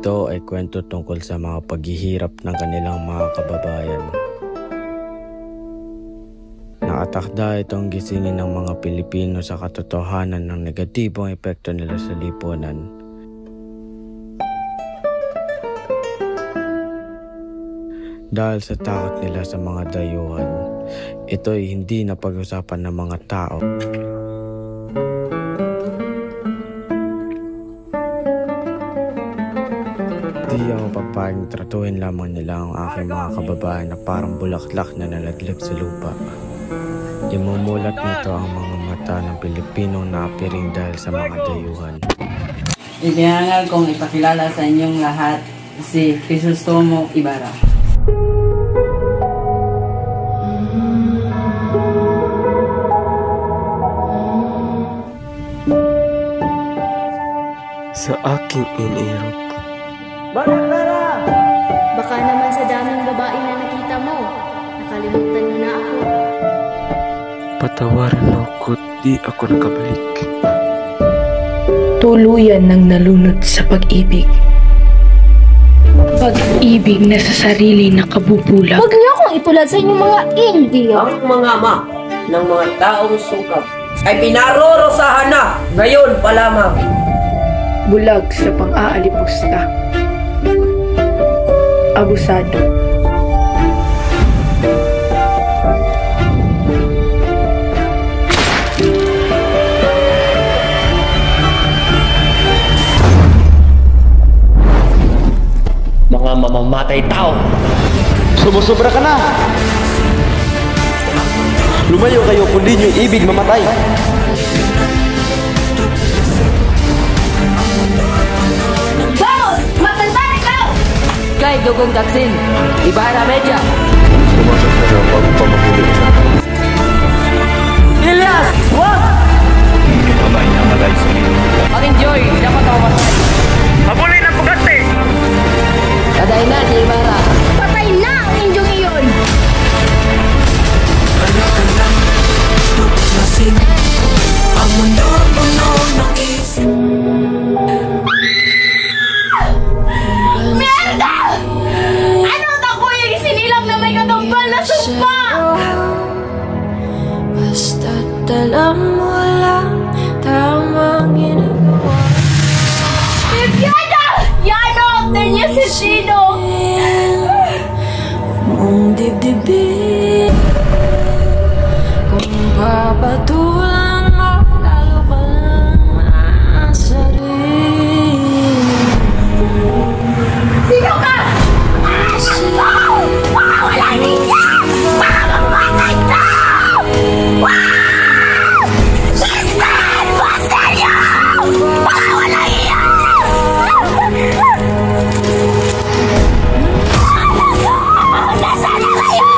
Ito ay kwento tungkol sa mga paghihirap ng kanilang mga kababayan. Nakatakda itong gisingin ng mga Pilipino sa katotohanan ng negatibong epekto nila sa lipunan. Dahil sa takot nila sa mga dayuhan, ito ay hindi na pag-usapan ng mga tao. Di ako papayang tratuhin lamang nila ang aking mga kababayan na parang bulaklak na nalaglag sa lupa. Imumulat nito ang mga mata ng Pilipinong naapiring dahil sa mga dayuhan. Ipinangal kong ipakilala sa inyong lahat si Crisostomo Ibarra. Sa aking inirap. Baka naman sa daming babae na nakita mo, nakalimutan mo na ako. Patawarin mo ko't di ako nakabalik. Tuluyan ng nalunod sa pag-ibig. Pag-ibig na sa sarili na kabubulag. Huwag niyo akong itulad sa inyong mga Indio. Ang mga ama ng mga taong sukab ay pinarorosahan na ngayon pa lamang. Bulag sa pang-aalipusta. Abusado. Mga mamamatay tao! Sumusobra ka na! Lumayo kayo kung di nyo ibig mamatay! Vamos! Matanda ikaw! Kay Dugong Taksin, Ibarra Media. Pumasok ka na bago pa mahuli ka. Ilyas! Wag! Kamay na malay sa iyo. Mag-enjoy! Dapat ako matay. Habulin ang pagkati! Kaday na si Ibarra. Patay na ang Indyong iyon! Ang mundo puno ng isip. Merda! Anong tako yung isinilang na may katumbal na sumpa? Basta't alam mo lang tamang ginagawa. Yano! Yano! Tanya si Chino! Mong dibdibin kung papatulan mo lalo ka lang masarili. Sino ka? Wala niya! Mamamatay ka! Sistan! Baselyo! Wala niya! Nasaan na kayo?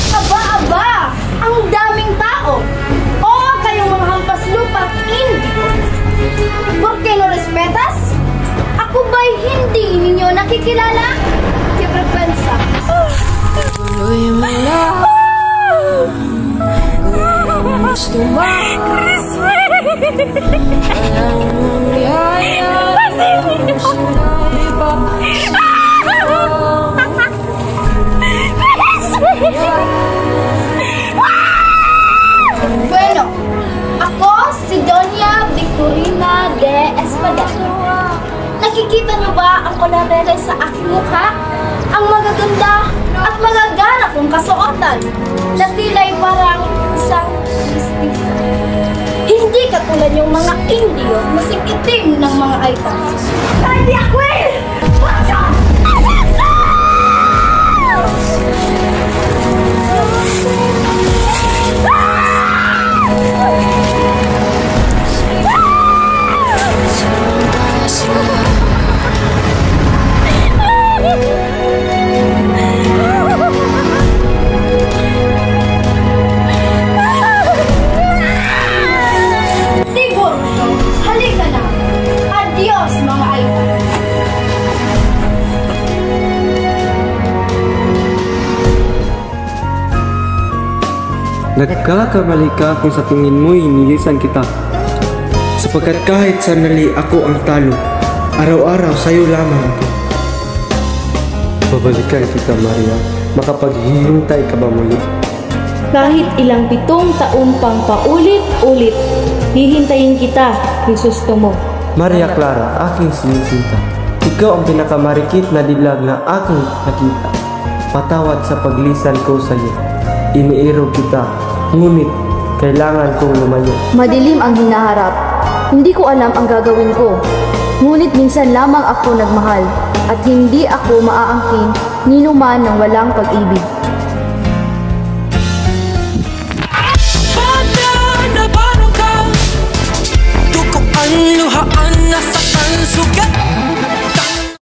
Aba! Ang daming tao! O kayong mga hampas lupa Indio! Por qué no respetas? Ako ba'y hindi ninyo nakikilala? Que vergüenza! Tuloy mo lang kung gusto mo. Walang mangyayari sila iba. Bueno, ako si Doña Victorina de Espadal. Nakikita niyo ba ang kolarere sa aking mukha? Ang magaganda at magaganap kong kasuotan na tila'y parang isang mistisa. Hindi katulad yung mga Indio na sikitim ng mga items. Hindi ako eh! Halika na! Adios mga items! Nagkakamali ka kung sa tingin mo'y nilisan kita. Sapagkat kahit sandali ako ang talo, araw-araw sa'yo lamang ako. Babalikan kita, Maria. Makapaghihintay ka ba muli? Kahit ilang 7 taon pang paulit-ulit, hihintayin kita, Crisostomo. Maria Clara, aking sinisinta. Ikaw ang pinakamarikit na dilag na aking nakita. Patawad sa paglisan ko sa iyo. Iniiro kita, ngunit kailangan kong lumayo. Madilim ang hinaharap. Hindi ko alam ang gagawin ko. Ngunit minsan lamang ako nagmahal at hindi ako maaangkin ninuman ng walang pag-ibig.